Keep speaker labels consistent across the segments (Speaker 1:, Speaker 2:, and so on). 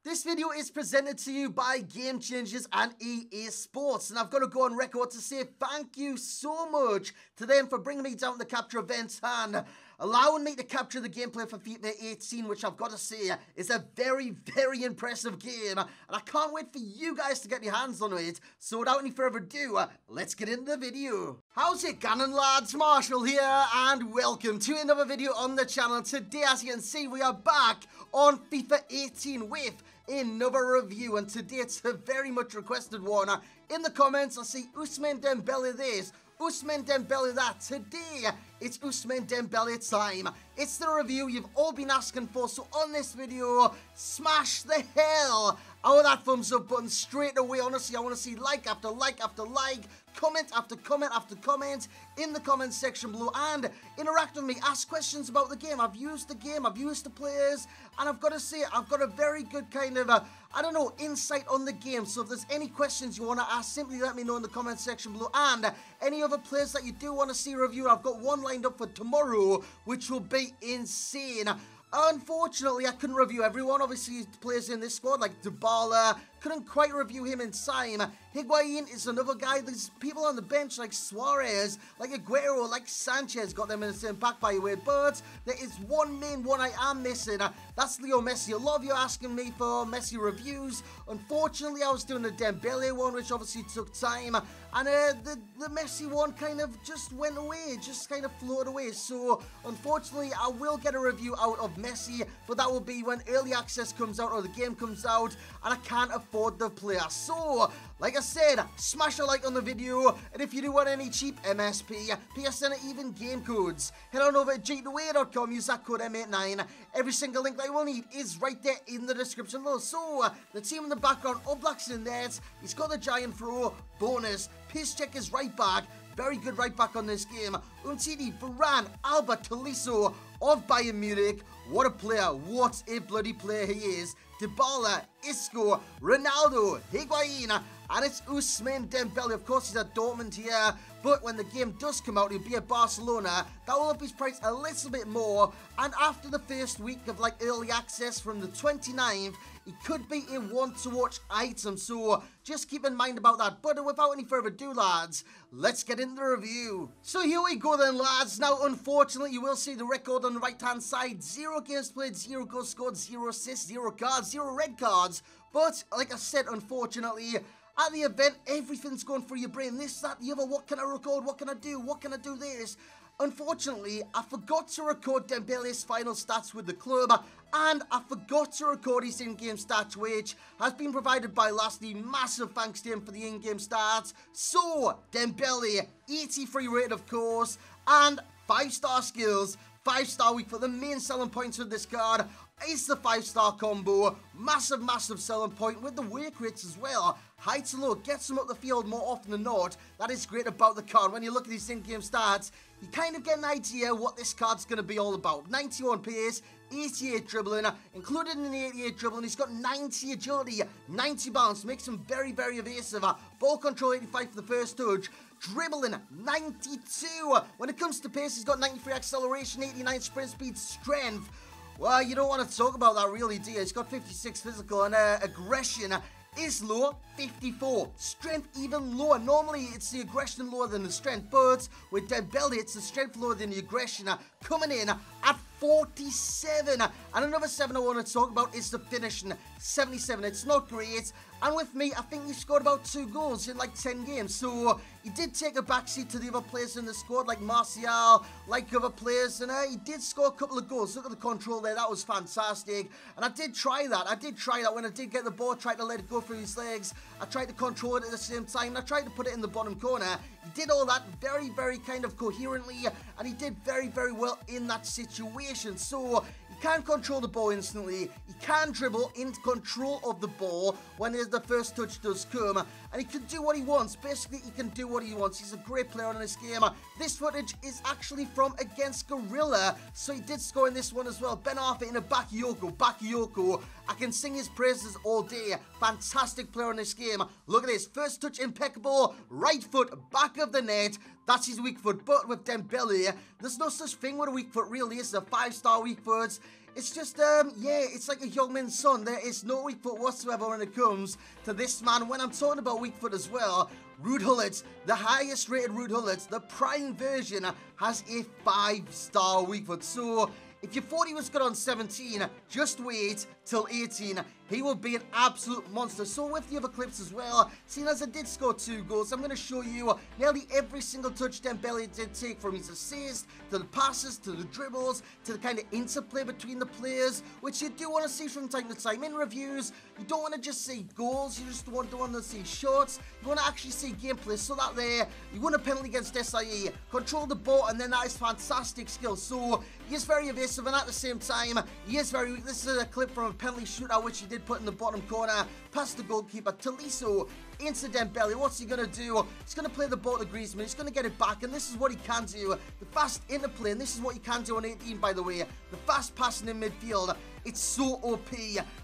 Speaker 1: This video is presented to you by Game Changers and EA Sports, and I've got to go on record to say thank you so much to them for bringing me down to the capture event and allowing me to capture the gameplay for FIFA 18, which I've got to say is a very, very impressive game, and I can't wait for you guys to get your hands on it. So without any further ado, let's get into the video. How's it going, lads? Marshall here, and welcome to another video on the channel. Today, as you can see, we are back on FIFA 18 with another review, and today it's a very much requested one. In the comments, I see Ousmane Dembele this, Ousmane Dembele that. Today, it's Ousmane Dembele time. It's the review you've all been asking for, so on this video, smash the hell out of that thumbs up button straight away. Honestly, I want to see like after like after like, comment after comment after comment in the comment section below, and interact with me, ask questions about the game. I've used the game, I've used the players, and I've got to say, I've got a very good kind of, I don't know, insight on the game. So if there's any questions you want to ask, simply let me know in the comment section below, and any other players that you do want to see review, I've got one lined up for tomorrow, which will be insane. Unfortunately, I couldn't review everyone. Obviously, players in this squad like Dembele, couldn't quite review him in time. Higuain is another guy. There's people on the bench like Suarez, like Aguero, like Sanchez, got them in the same pack by the way. But there is one main one I am missing. That's Leo Messi. A lot of you are asking me for Messi reviews. Unfortunately, I was doing the Dembele one, which obviously took time. And the Messi one kind of just went away, just kind of floated away. So, unfortunately, I will get a review out of Messi, but that will be when early access comes out or the game comes out, and I can't afford the player. So, like I said, smash a like on the video, and if you do want any cheap MSP, PSN, or even game codes, head on over to g2a.com, use that code M89. Every single link that you will need is right there in the description below. So, the team in the background, Oblak's in there, he's got the giant throw, bonus, Piszczek is right back, very good right back on this game. Umtiti, Varane, Alba, Tolisso of Bayern Munich. What a player, what a bloody player he is. Dybala, Isco, Ronaldo, Higuain, and it's Ousmane Dembele. Of course, he's at Dortmund here, but when the game does come out, he'll be at Barcelona. That will up his price a little bit more, and after the first week of like early access from the 29th, he could be a want-to-watch item, so just keep in mind about that. But without any further ado, lads, let's get into the review. So here we go then, lads. Now, unfortunately, you will see the record on the right-hand side. 0 games played, 0 goals scored, 0 assists, 0 cards, 0 red cards. But, like I said, unfortunately, at the event, everything's going through your brain. This, that, the other. What can I record? What can I do? What can I do this? Unfortunately, I forgot to record Dembele's final stats with the club, and I forgot to record his in-game stats, which has been provided by Laszlo. Massive thanks to him for the in-game stats. So, Dembele, 83 rated, of course, and 5-star skills, 5-star weak foot. The main selling points with this card is the 5-star combo. Massive, massive selling point with the work rates as well. High to low, gets him up the field more often than not. That is great about the card. When you look at these in-game stats, you kind of get an idea what this card's going to be all about. 91 pace, 88 dribbling, included in the 88 dribbling, he's got 90 agility, 90 bounce, makes him very, very evasive. Ball control 85 for the first touch, dribbling 92. When it comes to pace, he's got 93 acceleration, 89 sprint speed, strength. Well, you don't want to talk about that really, do you? He's got 56 physical, and aggression is low, 54. Strength even lower. Normally, it's the aggression lower than the strength, but with Dembele, it's the strength lower than the aggression, coming in at 47. And another 7 I want to talk about is the finishing, 77. It's not great. And with me, I think he scored about 2 goals in like 10 games. So he did take a backseat to the other players in the squad, like Martial, like other players. And he did score a couple of goals. Look at the control there. That was fantastic. And I did try that. When I did get the ball, tried to let it go through his legs. I tried to control it at the same time. And I tried to put it in the bottom corner. He did all that very, very kind of coherently. And he did very, very well in that situation. So he can control the ball instantly. He can dribble in control of the ball when the first touch does come. And he can do what he wants. Basically, he can do what he wants. He's a great player in this game. This footage is actually from against Gorilla. So he did score in this one as well. Ben Arthur in a Bakayoko. I can sing his praises all day. Fantastic player in this game. Look at this. First touch impeccable. Right foot, back of the net. That's his weak foot. But with Dembele, there's no such thing with a weak foot, really. It's a 5-star weak foot. It's just, yeah, it's like a young man's son. There is no weak foot whatsoever when it comes to this man. When I'm talking about weak foot as well, Ruud Gullit, the highest rated Ruud Gullit, the prime version, has a 5-star weak foot. So if you thought he was good on 17, just wait till 18. He will be an absolute monster. So with the other clips as well, seeing as I did score 2 goals, I'm going to show you nearly every single touch Dembele did take, from his assists, to the passes, to the dribbles, to the kind of interplay between the players, which you do want to see from time to time in reviews. You don't want to just see goals, you just don't want to see shots. You want to actually see gameplay, so that there, you won a penalty against SIE, control the ball, and then that is fantastic skill. So he is very evasive, and at the same time, he is very weak. This is a clip from a penalty shootout, which he did put in the bottom corner, past the goalkeeper. Laszlo into Dembele. What's he going to do? He's going to play the ball to Griezmann. He's going to get it back, and this is what he can do. The fast interplay, and this is what he can do on 18, by the way. The fast passing in midfield. It's so OP.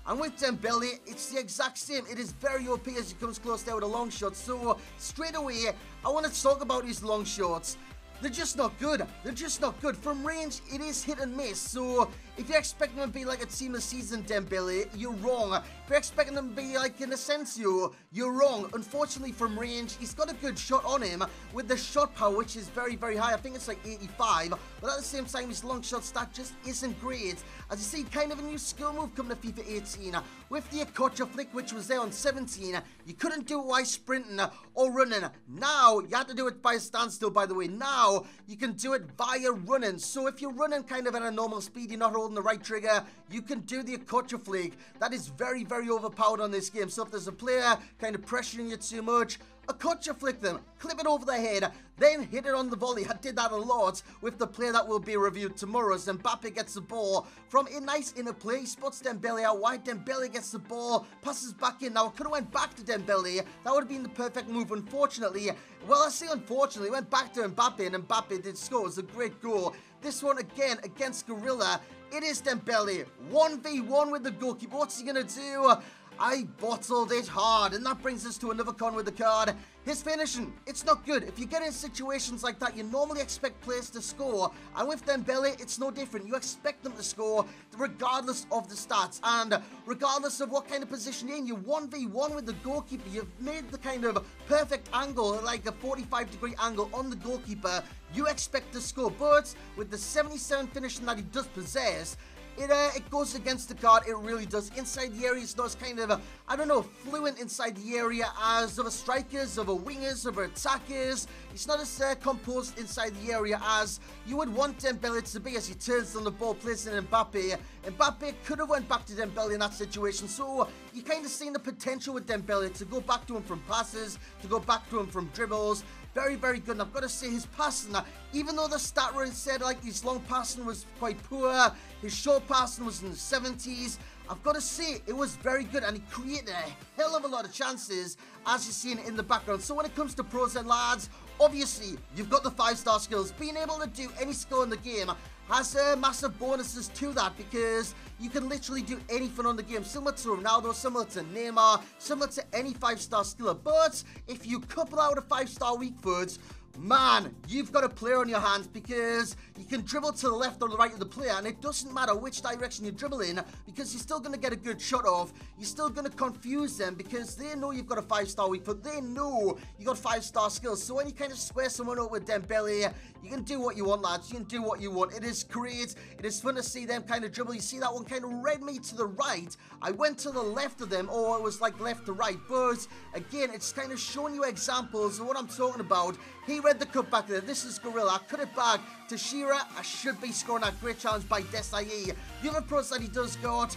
Speaker 1: And with Dembele, it's the exact same. It is very OP as he comes close there with a long shot. So straight away, I want to talk about his long shots. They're just not good. They're just not good. From range, it is hit and miss. So if you're expecting him to be like a team of season Dembele, you're wrong. If you're expecting him to be like an Asensio, you're wrong. Unfortunately, from range, he's got a good shot on him with the shot power, which is very, very high. I think it's like 85. But at the same time, his long shot stat just isn't great. As you see, kind of a new skill move coming to FIFA 18. With the Okocha flick, which was there on 17, you couldn't do it while sprinting or running. Now, you had to do it by a standstill, by the way. Now, you can do it via running. So if you're running kind of at a normal speed, you're not holding the right trigger, you can do the Okocha flick. That is very, very overpowered on this game. So if there's a player kind of pressuring you too much, Okocha flick them, clip it over the head, then hit it on the volley. I did that a lot with the player that will be reviewed tomorrow. As Mbappe gets the ball from a nice interplay, spots Dembele out wide. Dembele gets the ball, passes back in. Now, I could have went back to Dembele. That would have been the perfect move. Unfortunately, well, I say unfortunately, went back to Mbappe, and Mbappe did score. It was a great goal. This one again against Gorilla. It is Dembele, 1v1 with the goalkeeper. What's he going to do? I bottled it hard, and that brings us to another con with the card. His finishing, it's not good. If you get in situations like that, you normally expect players to score, and with Dembele, it's no different. You expect them to score regardless of the stats, and regardless of what kind of position you're in. You 1v1 with the goalkeeper. You've made the kind of perfect angle, like a 45-degree angle on the goalkeeper. You expect to score, but with the 77 finishing that he does possess, it goes against the card. It really does. Inside the area, it's not as kind of, I don't know, fluent inside the area as other strikers, other wingers, other attackers. It's not as composed inside the area as you would want Dembele to be as he turns on the ball, placing Mbappe. Mbappe could have went back to Dembele in that situation. So you kind of seen the potential with Dembele to go back to him from passes, to go back to him from dribbles. Very, very good. And I've got to say, his passing, even though the stat run said like his long passing was quite poor, his short passing was in the 70s, I've got to say, it was very good, and he created a hell of a lot of chances, as you've seen in the background. So when it comes to pros and lads, obviously, you've got the 5-star skills. Being able to do any skill in the game has massive bonuses to that, because you can literally do anything on the game, similar to Ronaldo, similar to Neymar, similar to any 5-star skiller. But if you couple out a 5-star weak foot, man, you've got a player on your hands, because you can dribble to the left or the right of the player, and it doesn't matter which direction you dribble in, because you're still going to get a good shot off. You're still going to confuse them, because they know you've got a 5-star weak foot. They know you got 5-star skills. So when you kind of square someone up with Dembele, you can do what you want, lads. You can do what you want. It is great. It is fun to see them kind of dribble. You see that one kind of read me to the right. I went to the left of them, or it was like left to right. But again, it's kind of showing you examples of what I'm talking about. He read the cut back there. This is Gorilla. I cut it back to Shearer. I should be scoring that great challenge by Desai. The other pros that he does got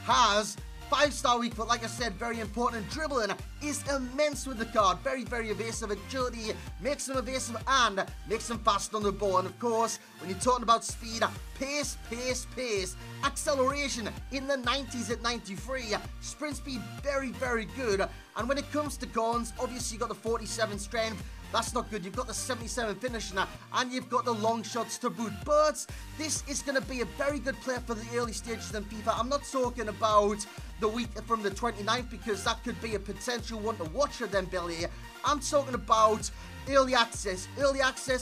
Speaker 1: has 5-star weak foot, like I said, very important. Dribbling is immense with the card. Very, very evasive. Agility makes him evasive and makes him fast on the ball. And of course, when you're talking about speed, pace, pace, pace. Acceleration in the 90s at 93. Sprint speed, very, very good. And when it comes to cons, obviously you got the 47 strength. That's not good. You've got the 77 finisher, and you've got the long shots to boot. But this is going to be a very good player for the early stages in FIFA. I'm not talking about the week from the 29th, because that could be a potential one to watch for Dembele. I'm talking about early access,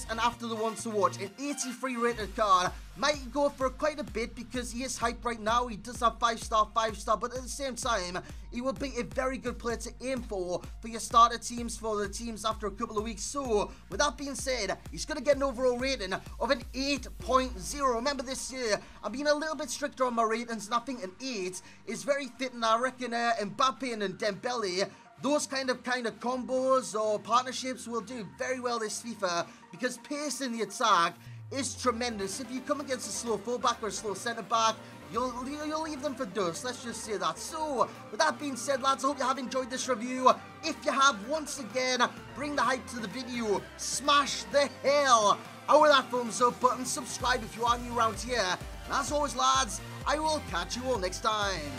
Speaker 1: and after the ones to watch. An 83 rated card might go for quite a bit because he is hyped right now. He does have 5-star, but at the same time, he will be a very good player to aim for your starter teams, for the teams after a couple of weeks. So, with that being said, he's going to get an overall rating of an 8.0. Remember, this year, I'm being a little bit stricter on my ratings, and I think an 8 is very fitting. I reckon Mbappe and Dembele, those kind of combos or partnerships will do very well this FIFA, because pace in the attack is tremendous. If you come against a slow fullback or a slow centre back, you'll leave them for dust. Let's just say that. So, with that being said, lads, I hope you have enjoyed this review. If you have, once again, bring the hype to the video. Smash the hell out of that thumbs up button. Subscribe if you are new around here. And as always, lads, I will catch you all next time.